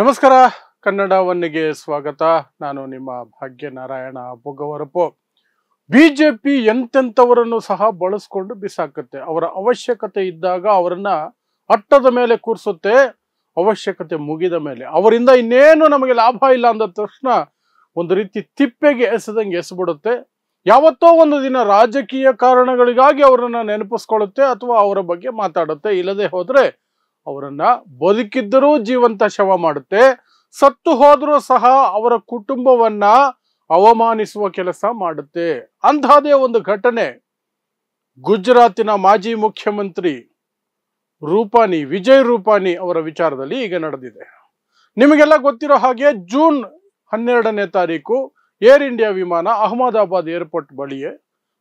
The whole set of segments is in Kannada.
ನಮಸ್ಕಾರ. ಕನ್ನಡ ಒನ್ನಿಗೆ ಸ್ವಾಗತ. ನಾನು ನಿಮ್ಮ ಭಾಗ್ಯನಾರಾಯಣ ಬೊಗವರಪು. ಬಿಜೆಪಿ ಎಂತೆಂಥವರನ್ನು ಸಹ ಬಳಸ್ಕೊಂಡು ಬಿಸಾಕುತ್ತೆ. ಅವರ ಅವಶ್ಯಕತೆ ಇದ್ದಾಗ ಅವರನ್ನ ಅಟ್ಟದ ಮೇಲೆ ಕೂರಿಸುತ್ತೆ. ಅವಶ್ಯಕತೆ ಮುಗಿದ ಮೇಲೆ ಅವರಿಂದ ಇನ್ನೇನು ನಮಗೆ ಲಾಭ ಇಲ್ಲ ಅಂದ ತಕ್ಷಣ ಒಂದು ರೀತಿ ತಿಪ್ಪೆಗೆ ಎಸೆದಂಗೆ ಎಸೆಬಿಡುತ್ತೆ. ಯಾವತ್ತೋ ಒಂದು ದಿನ ರಾಜಕೀಯ ಕಾರಣಗಳಿಗಾಗಿ ಅವರನ್ನ ನೆನಪಿಸ್ಕೊಳ್ಳುತ್ತೆ ಅಥವಾ ಅವರ ಬಗ್ಗೆ ಮಾತಾಡುತ್ತೆ. ಇಲ್ಲದೆ ಹೋದ್ರೆ ಅವರನ್ನ ಬದುಕಿದ್ದರೂ ಜೀವಂತ ಶವ ಮಾಡುತ್ತೆ. ಸತ್ತು ಹೋದ್ರೂ ಸಹ ಅವರ ಕುಟುಂಬವನ್ನ ಅವಮಾನಿಸುವ ಕೆಲಸ ಮಾಡುತ್ತೆ. ಅಂತಹದೇ ಒಂದು ಘಟನೆ ಗುಜರಾತಿನ ಮಾಜಿ ಮುಖ್ಯಮಂತ್ರಿ ವಿಜಯ್ ರೂಪಾನಿ ಅವರ ವಿಚಾರದಲ್ಲಿ ಈಗ ನಡೆದಿದೆ. ನಿಮಗೆಲ್ಲ ಗೊತ್ತಿರೋ ಹಾಗೆ ಜೂನ್ 12ನೇ ತಾರೀಕು ಏರ್ ಇಂಡಿಯಾ ವಿಮಾನ ಅಹಮದಾಬಾದ್ ಏರ್ಪೋರ್ಟ್ ಬಳಿಯೇ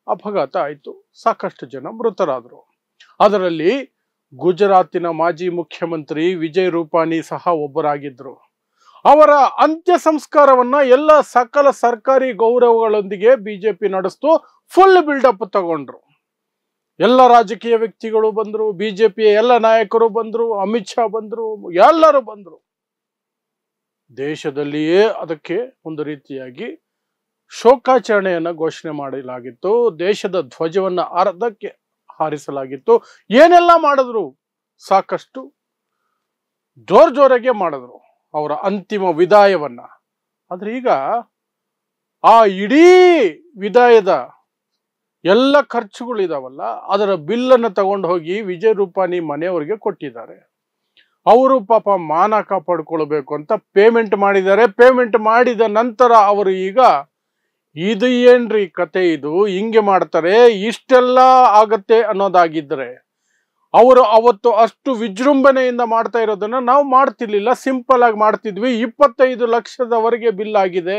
ಅಪಘಾತ ಆಯಿತು. ಸಾಕಷ್ಟು ಜನ ಮೃತರಾದರು. ಅದರಲ್ಲಿ ಗುಜರಾತಿನ ಮಾಜಿ ಮುಖ್ಯಮಂತ್ರಿ ವಿಜಯ್ ರೂಪಾನಿ ಸಹ ಒಬ್ಬರಾಗಿದ್ರು. ಅವರ ಅಂತ್ಯ ಸಂಸ್ಕಾರವನ್ನ ಎಲ್ಲ ಸಕಲ ಸರ್ಕಾರಿ ಗೌರವಗಳೊಂದಿಗೆ ಬಿಜೆಪಿ ನಡೆಸ್ತು. ಫುಲ್ ಬಿಲ್ಡಪ್ ತಗೊಂಡ್ರು. ಎಲ್ಲ ರಾಜಕೀಯ ವ್ಯಕ್ತಿಗಳು ಬಂದ್ರು, ಬಿಜೆಪಿಯ ಎಲ್ಲ ನಾಯಕರು ಬಂದ್ರು, ಅಮಿತ್ ಶಾ ಬಂದ್ರು, ಎಲ್ಲರೂ ಬಂದ್ರು. ದೇಶದಲ್ಲಿಯೇ ಅದಕ್ಕೆ ಒಂದು ರೀತಿಯಾಗಿ ಶೋಕಾಚರಣೆಯನ್ನ ಘೋಷಣೆ ಮಾಡಲಾಗಿತ್ತು. ದೇಶದ ಧ್ವಜವನ್ನ ಅರ್ಧಕ್ಕೆ ಹಾರಿಸಲಾಗಿತ್ತು. ಏನೆಲ್ಲ ಮಾಡಿದ್ರು, ಸಾಕಷ್ಟು ಜೋರಾಗೆ ಮಾಡಿದ್ರು ಅವರ ಅಂತಿಮ ವಿದಾಯವನ್ನ. ಆದ್ರೆ ಈಗ ಆ ಇಡೀ ವಿದಾಯದ ಎಲ್ಲ ಖರ್ಚುಗಳಿದಾವಲ್ಲ, ಅದರ ಬಿಲ್ಲನ್ನು ತಗೊಂಡು ಹೋಗಿ ವಿಜಯ್ ರೂಪಾನಿ ಮನೆಯವರಿಗೆ ಕೊಟ್ಟಿದ್ದಾರೆ. ಅವರು ಪಾಪ ಮಾನ ಕಾಪಾಡ್ಕೊಳ್ಬೇಕು ಅಂತ ಪೇಮೆಂಟ್ ಮಾಡಿದ್ದಾರೆ. ಪೇಮೆಂಟ್ ಮಾಡಿದ ನಂತರ ಅವರು ಈಗ ಇದು ಏನ್ರಿ ಕತೆ, ಇದು ಹಿಂಗೆ ಮಾಡ್ತಾರೆ, ಇಷ್ಟೆಲ್ಲ ಆಗತ್ತೆ ಅನ್ನೋದಾಗಿದ್ರೆ ಅವರು ಅವತ್ತು ಅಷ್ಟು ವಿಜೃಂಭಣೆಯಿಂದ ಮಾಡ್ತಾ ಇರೋದನ್ನ ನಾವು ಮಾಡ್ತಿರ್ಲಿಲ್ಲ. ಸಿಂಪಲ್ ಆಗಿ ಮಾಡ್ತಿದ್ವಿ. 25 ಲಕ್ಷದವರೆಗೆ ಬಿಲ್ ಆಗಿದೆ,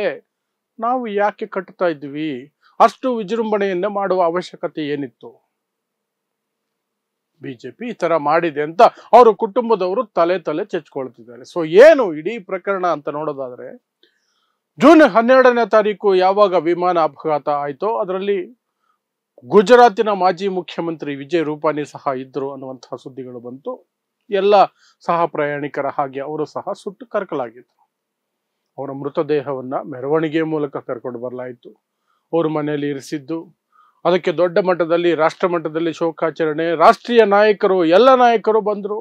ನಾವು ಯಾಕೆ ಕಟ್ತಾ ಇದ್ವಿ? ಅಷ್ಟು ವಿಜೃಂಭಣೆಯಿಂದ ಮಾಡುವ ಅವಶ್ಯಕತೆ ಏನಿತ್ತು? ಬಿಜೆಪಿ ಈ ತರ ಮಾಡಿದೆ ಅಂತ ಅವರ ಕುಟುಂಬದವರು ತಲೆ ಚೆಚ್ಕೊಳ್ತಿದ್ದಾರೆ. ಸೊ ಏನು ಇಡೀ ಪ್ರಕರಣ ಅಂತ ನೋಡೋದಾದ್ರೆ, ಜೂನ್ 12ನೇ ತಾರೀಕು ಯಾವಾಗ ವಿಮಾನ ಅಪಘಾತ ಆಯ್ತೋ ಅದರಲ್ಲಿ ಗುಜರಾತಿನ ಮಾಜಿ ಮುಖ್ಯಮಂತ್ರಿ ವಿಜಯ್ ರೂಪಾನಿ ಸಹ ಇದ್ರು ಅನ್ನುವಂತಹ ಸುದ್ದಿಗಳು ಬಂತು. ಎಲ್ಲ ಸಹ ಪ್ರಯಾಣಿಕರ ಹಾಗೆ ಅವರು ಸಹ ಸುಟ್ಟು ಕರಕಲಾಗಿದ್ರು. ಅವರ ಮೃತದೇಹವನ್ನ ಮೆರವಣಿಗೆ ಮೂಲಕ ಕರ್ಕೊಂಡು ಬರಲಾಯಿತು. ಅವ್ರ ಮನೆಯಲ್ಲಿ ಇರಿಸಿದ್ದು, ಅದಕ್ಕೆ ದೊಡ್ಡ ಮಟ್ಟದಲ್ಲಿ ರಾಷ್ಟ್ರ ಮಟ್ಟದಲ್ಲಿ ಶೋಕಾಚರಣೆ. ರಾಷ್ಟ್ರೀಯ ನಾಯಕರು ಎಲ್ಲ ನಾಯಕರು ಬಂದ್ರು.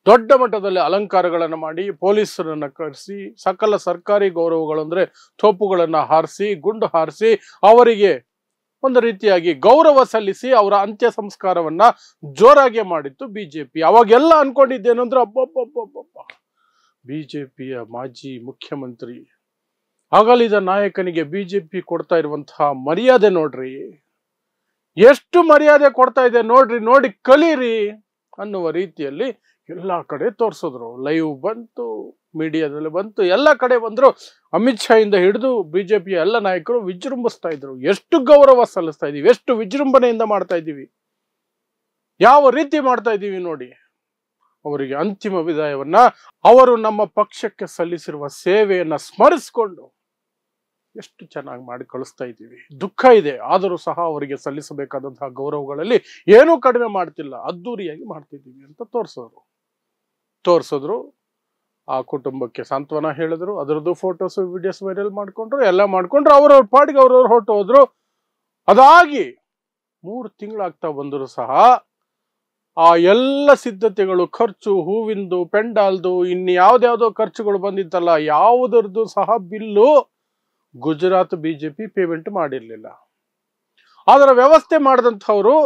ದೊಡ್ಡ ಮಟ್ಟದಲ್ಲಿ ಅಲಂಕಾರಗಳನ್ನ ಮಾಡಿ ಪೊಲೀಸರನ್ನ ಕರೆಸಿ ಸಕಲ ಸರ್ಕಾರಿ ಗೌರವಗಳು ಅಂದ್ರೆ ತೋಪುಗಳನ್ನ ಹಾರಿಸಿ ಗುಂಡು ಹಾರಿಸಿ ಅವರಿಗೆ ಒಂದು ರೀತಿಯಾಗಿ ಗೌರವ ಸಲ್ಲಿಸಿ ಅವರ ಅಂತ್ಯ ಸಂಸ್ಕಾರವನ್ನ ಜೋರಾಗಿ ಮಾಡಿತ್ತು ಬಿಜೆಪಿ. ಅವಾಗೆಲ್ಲ ಅನ್ಕೊಂಡಿದ್ದೇನು ಅಂದ್ರೆ, ಅಬ್ಬಬ್ಬಬ್ಬಬ್ಬ, ಬಿಜೆಪಿಯ ಮಾಜಿ ಮುಖ್ಯಮಂತ್ರಿ ಅಗಲಿದ ನಾಯಕನಿಗೆ ಬಿಜೆಪಿ ಕೊಡ್ತಾ ಇರುವಂತಹ ಮರ್ಯಾದೆ ನೋಡ್ರಿ, ಎಷ್ಟು ಮರ್ಯಾದೆ ಕೊಡ್ತಾ ಇದೆ ನೋಡ್ರಿ, ನೋಡಿ ಕಲೀರಿ ಅನ್ನುವ ರೀತಿಯಲ್ಲಿ ಎಲ್ಲ ಕಡೆ ತೋರಿಸಿದ್ರು. ಲೈವ್ ಬಂತು, ಮೀಡಿಯಾದಲ್ಲಿ ಬಂತು, ಎಲ್ಲ ಕಡೆ ಬಂದ್ರು. ಅಮಿತ್ ಶಾ ಇಂದ ಹಿಡಿದು ಬಿಜೆಪಿಯ ಎಲ್ಲ ನಾಯಕರು ವಿಜೃಂಭಿಸ್ತಾ ಇದ್ರು. ಎಷ್ಟು ಗೌರವ ಸಲ್ಲಿಸ್ತಾ ಇದೀವಿ, ಎಷ್ಟು ವಿಜೃಂಭಣೆಯಿಂದ ಮಾಡ್ತಾ ಇದ್ದೀವಿ, ಯಾವ ರೀತಿ ಮಾಡ್ತಾ ಇದ್ದೀವಿ ನೋಡಿ. ಅವರಿಗೆ ಅಂತಿಮ ವಿದಾಯವನ್ನ, ಅವರು ನಮ್ಮ ಪಕ್ಷಕ್ಕೆ ಸಲ್ಲಿಸಿರುವ ಸೇವೆಯನ್ನ ಸ್ಮರಿಸಿಕೊಂಡು ಎಷ್ಟು ಚೆನ್ನಾಗಿ ಮಾಡಿ ಕಳಿಸ್ತಾ ಇದ್ದೀವಿ. ದುಃಖ ಇದೆ, ಆದರೂ ಸಹ ಅವರಿಗೆ ಸಲ್ಲಿಸಬೇಕಾದಂತಹ ಗೌರವಗಳಲ್ಲಿ ಏನೂ ಕಡಿಮೆ ಮಾಡ್ತಿಲ್ಲ, ಅದ್ದೂರಿಯಾಗಿ ಮಾಡ್ತಿದ್ದೀವಿ ಅಂತ ತೋರಿಸಿದ್ರು. ಆ ಕುಟುಂಬಕ್ಕೆ ಸಾಂತ್ವನ ಹೇಳಿದ್ರು. ಅದರದ್ದು ಫೋಟೋಸ್ ವಿಡಿಯೋಸ್ ವೈರಲ್ ಮಾಡ್ಕೊಂಡ್ರು, ಎಲ್ಲ ಮಾಡ್ಕೊಂಡ್ರು. ಅವ್ರವ್ರ ಪಾಡಿಗೆ ಅವ್ರವ್ರು ಹೊರಟು ಹೋದ್ರು. ಅದಾಗಿ 3 ತಿಂಗಳಾಗ್ತಾ ಬಂದರೂ ಸಹ ಆ ಎಲ್ಲ ಸಿದ್ಧತೆಗಳು, ಖರ್ಚು, ಹೂವಿಂದು, ಪೆಂಡಾಲ್ದು, ಇನ್ಯಾವ್ದ್ಯಾವ್ದೋ ಖರ್ಚುಗಳು ಬಂದಿತ್ತಲ್ಲ, ಯಾವುದರದ್ದು ಸಹ ಬಿಲ್ಲು ಗುಜರಾತ್ ಬಿಜೆಪಿ ಪೇಮೆಂಟ್ ಮಾಡಿರ್ಲಿಲ್ಲ. ಅದರ ವ್ಯವಸ್ಥೆ ಮಾಡಿದಂಥವ್ರು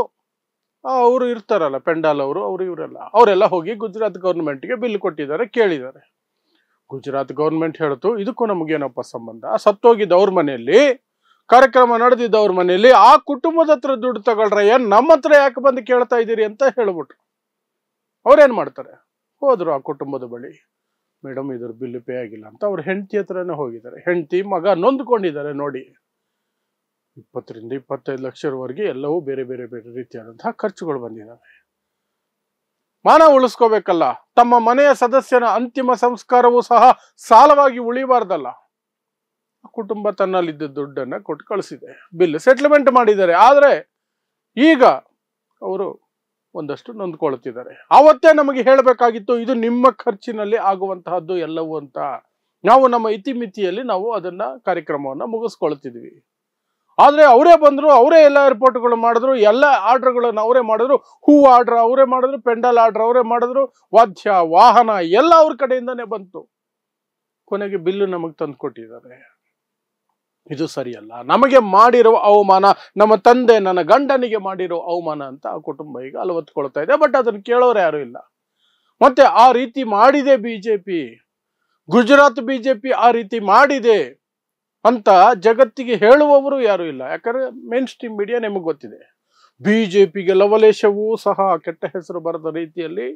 ಅವರು ಇರ್ತಾರಲ್ಲ, ಪೆಂಡಾಲ್ ಅವರೆಲ್ಲ ಹೋಗಿ ಗುಜರಾತ್ ಗೌರ್ಮೆಂಟ್ಗೆ ಬಿಲ್ ಕೊಟ್ಟಿದ್ದಾರೆ, ಕೇಳಿದ್ದಾರೆ. ಗುಜರಾತ್ ಗೌರ್ಮೆಂಟ್ ಹೇಳ್ತು, ಇದಕ್ಕೂ ನಮಗೇನಪ್ಪ ಸಂಬಂಧ? ಸತ್ತೋಗಿದ್ದ ಅವ್ರ ಮನೆಯಲ್ಲಿ, ಕಾರ್ಯಕ್ರಮ ನಡೆದಿದ್ದ ಅವ್ರ ಮನೆಯಲ್ಲಿ ಆ ಕುಟುಂಬದ ಹತ್ರ ದುಡ್ಡು ತಗೊಳ್ರಯ್ಯ, ನಮ್ಮ ಹತ್ರ ಯಾಕೆ ಬಂದು ಕೇಳ್ತಾ ಇದ್ದೀರಿ ಅಂತ ಹೇಳ್ಬಿಟ್ರು. ಅವ್ರೇನ್ ಮಾಡ್ತಾರೆ, ಹೋದ್ರು ಆ ಕುಟುಂಬದ ಬಳಿ. ಮೇಡಮ್, ಇದ್ರ ಬಿಲ್ ಪೇ ಆಗಿಲ್ಲ ಅಂತ ಅವ್ರ ಹೆಂಡತಿ ಹತ್ರನೇ ಹೋಗಿದ್ದಾರೆ. ಹೆಂಡತಿ ಮಗ ನೊಂದ್ಕೊಂಡಿದ್ದಾರೆ. ನೋಡಿ, 20 ರಿಂದ 25 ಲಕ್ಷದವರೆಗೆ ಎಲ್ಲವೂ ಬೇರೆ ಬೇರೆ ಬೇರೆ ರೀತಿಯಾದಂತಹ ಖರ್ಚುಗಳು ಬಂದಿದ್ದಾವೆ. ಮಾನ ಉಳಿಸ್ಕೋಬೇಕಲ್ಲ. ತಮ್ಮ ಮನೆಯ ಸದಸ್ಯನ ಅಂತಿಮ ಸಂಸ್ಕಾರವೂ ಸಹ ಸಾಲವಾಗಿ ಉಳಿಬಾರ್ದಲ್ಲ. ಕುಟುಂಬ ತನ್ನಲ್ಲಿದ್ದ ದುಡ್ಡನ್ನ ಕೊಟ್ಟು ಕಳಿಸಿದೆ, ಬಿಲ್ ಸೆಟ್ಲ್ಮೆಂಟ್ ಮಾಡಿದ್ದಾರೆ. ಆದ್ರೆ ಈಗ ಅವರು ಒಂದಷ್ಟು ನೊಂದ್ಕೊಳ್ತಿದ್ದಾರೆ. ಆವತ್ತೇ ನಮಗೆ ಹೇಳಬೇಕಾಗಿತ್ತು ಇದು ನಿಮ್ಮ ಖರ್ಚಿನಲ್ಲಿ ಆಗುವಂತಹದ್ದು ಎಲ್ಲವೂ ಅಂತ. ನಾವು ನಮ್ಮ ಇತಿಮಿತಿಯಲ್ಲಿ ನಾವು ಅದನ್ನ ಕಾರ್ಯಕ್ರಮವನ್ನ ಮುಗಿಸ್ಕೊಳ್ತಿದ್ವಿ. ಆದ್ರೆ ಅವರೇ ಬಂದ್ರು, ಅವರೇ ಎಲ್ಲ ಏರ್ಪೋರ್ಟ್ಗಳು ಮಾಡಿದ್ರು, ಎಲ್ಲ ಆರ್ಡರ್ಗಳನ್ನು ಅವರೇ ಮಾಡಿದ್ರು, ಹೂವು ಆರ್ಡರ್ ಅವರೇ ಮಾಡಿದ್ರು, ಪೆಂಡಲ್ ಆರ್ಡರ್ ಅವರೇ ಮಾಡಿದ್ರು, ವಾದ್ಯ ವಾಹನ ಎಲ್ಲ ಅವ್ರ ಕಡೆಯಿಂದಾನೇ ಬಂತು. ಕೊನೆಗೆ ಬಿಲ್ಲು ನಮಗೆ ತಂದು ಕೊಟ್ಟಿದ್ದಾರೆ. ಇದು ಸರಿಯಲ್ಲ. ನಮಗೆ ಮಾಡಿರೋ ಅವಮಾನ, ನಮ್ಮ ತಂದೆ ನನ್ನ ಗಂಡನಿಗೆ ಮಾಡಿರೋ ಅವಮಾನ ಅಂತ ಆ ಕುಟುಂಬ ಈಗ ಅಲವತ್ಕೊಳ್ತಾ ಇದೆ. ಬಟ್ ಅದನ್ನು ಕೇಳೋರು ಯಾರು ಇಲ್ಲ. ಮತ್ತೆ ಆ ರೀತಿ ಮಾಡಿದೆ ಬಿಜೆಪಿ, ಗುಜರಾತ್ ಬಿಜೆಪಿ ಆ ರೀತಿ ಮಾಡಿದೆ ಅಂತ ಜಗತ್ತಿಗೆ ಹೇಳುವವರು ಯಾರು ಇಲ್ಲ. ಯಾಕಂದ್ರೆ ಮೇನ್ ಸ್ಟ್ರೀಮ್ ಮೀಡಿಯಾ ನಿಮಗೆ ಗೊತ್ತಿದೆ. ಬಿಜೆಪಿಗೆ ಲವಲೇಶವೂ ಸಹ ಕೆಟ್ಟ ಹೆಸರು ಬರದ ರೀತಿಯಲ್ಲಿ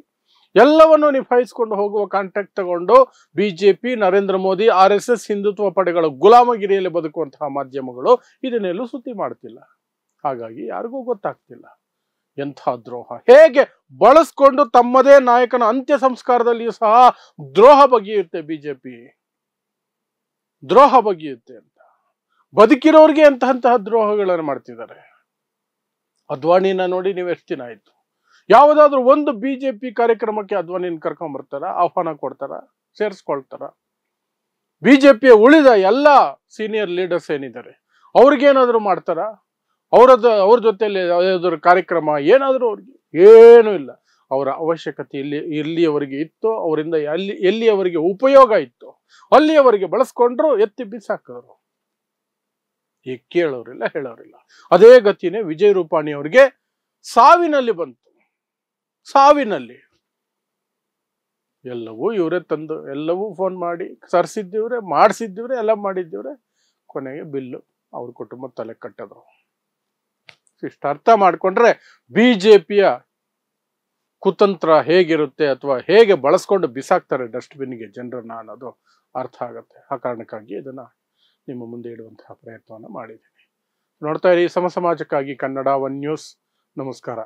ಎಲ್ಲವನ್ನು ನಿಭಾಯಿಸಿಕೊಂಡು ಹೋಗುವ ಕಾಂಟ್ಯಾಕ್ಟ್ ತಗೊಂಡು ಬಿಜೆಪಿ, ನರೇಂದ್ರ ಮೋದಿ, RSS ಹಿಂದುತ್ವ ಪಡೆಗಳ ಗುಲಾಮಗಿರಿಯಲ್ಲಿ ಬದುಕುವಂತಹ ಮಾಧ್ಯಮಗಳು ಇದನ್ನೆಲ್ಲೂ ಸುದ್ದಿ ಮಾಡ್ತಿಲ್ಲ. ಹಾಗಾಗಿ ಯಾರಿಗೂ ಗೊತ್ತಾಗ್ತಿಲ್ಲ ಎಂಥ ದ್ರೋಹ, ಹೇಗೆ ಬಳಸ್ಕೊಂಡು ತಮ್ಮದೇ ನಾಯಕನ ಅಂತ್ಯ ಸಂಸ್ಕಾರದಲ್ಲಿಯೂ ಸಹ ದ್ರೋಹ ಬಗೆಯುತ್ತೆ ಬಿಜೆಪಿ, ದ್ರೋಹ ಬಗೆಯುತ್ತೆ ಅಂತ. ಬದುಕಿರೋರಿಗೆ ಎಂತಹ ದ್ರೋಹಗಳನ್ನು ಮಾಡ್ತಿದ್ದಾರೆ. ಅದ್ವಾನಿನ ನೋಡಿ ನೀವು ಎಷ್ಟು ದಿನ ಆಯ್ತು? ಯಾವುದಾದ್ರೂ ಒಂದು ಬಿಜೆಪಿ ಕಾರ್ಯಕ್ರಮಕ್ಕೆ ಅದ್ವಾನಿನ ಕರ್ಕೊಂಡ್ಬರ್ತಾರ, ಆಹ್ವಾನ ಕೊಡ್ತಾರ, ಸೇರಿಸ್ಕೊಳ್ತಾರ? ಬಿಜೆಪಿಯ ಉಳಿದ ಎಲ್ಲ ಸೀನಿಯರ್ ಲೀಡರ್ಸ್ ಏನಿದ್ದಾರೆ ಅವ್ರಿಗೇನಾದ್ರು ಮಾಡ್ತಾರ? ಅವ್ರ ಜೊತೆಯಲ್ಲಿ ಯಾವುದಾದ್ರು ಕಾರ್ಯಕ್ರಮ ಏನಾದರೂ ಅವ್ರಿಗೆ ಏನೂ ಇಲ್ಲ. ಅವರ ಅವಶ್ಯಕತೆ ಎಲ್ಲಿಯವರೆಗೆ ಇತ್ತು, ಅವರಿಂದ ಎಲ್ಲಿಯವರೆಗೆ ಉಪಯೋಗ ಇತ್ತು ಅಲ್ಲಿಯವರೆಗೆ ಬಳಸ್ಕೊಂಡ್ರು, ಎತ್ತಿ ಬಿಸಾಕಿದ್ರು. ಈಗ ಕೇಳೋರಿಲ್ಲ, ಹೇಳೋರಿಲ್ಲ. ಅದೇ ಗತಿನೇ ವಿಜಯ್ ರೂಪಾಣಿ ಅವರಿಗೆ ಸಾವಿನಲ್ಲಿ ಬಂತು. ಸಾವಿನಲ್ಲಿ ಎಲ್ಲವೂ ಇವರೇ ತಂದು, ಎಲ್ಲವೂ ಫೋನ್ ಮಾಡಿ ಸರಿಸಿದ್ದೀವ್ರೆ, ಮಾಡಿಸಿದ್ದೀವ್ರೆ, ಎಲ್ಲ ಮಾಡಿದ್ದೀವ್ರೆ. ಕೊನೆಗೆ ಬಿಲ್ಲು ಅವ್ರ ಕುಟುಂಬ ತಲೆ ಕಟ್ಟಿದ್ರು. ಇಷ್ಟು ಅರ್ಥ ಮಾಡ್ಕೊಂಡ್ರೆ ಬಿಜೆಪಿಯ ಕುತಂತ್ರ ಹೇಗಿರುತ್ತೆ ಅಥವಾ ಹೇಗೆ ಬಳಸ್ಕೊಂಡು ಬಿಸಾಕ್ತಾರೆ ಡಸ್ಟ್ಬಿನ್ಗೆ ಜನರನ್ನ ಅನ್ನೋದು ಅರ್ಥ ಆಗುತ್ತೆ. ಆ ಕಾರಣಕ್ಕಾಗಿ ಇದನ್ನ ನಿಮ್ಮ ಮುಂದೆ ಇಡುವಂತಹ ಪ್ರಯತ್ನವನ್ನು ಮಾಡಿದ್ದೀನಿ. ನೋಡ್ತಾ ಇರಿ ಸಮ ಸಮಾಜಕ್ಕಾಗಿ ಕನ್ನಡ 1 ನ್ಯೂಸ್. ನಮಸ್ಕಾರ.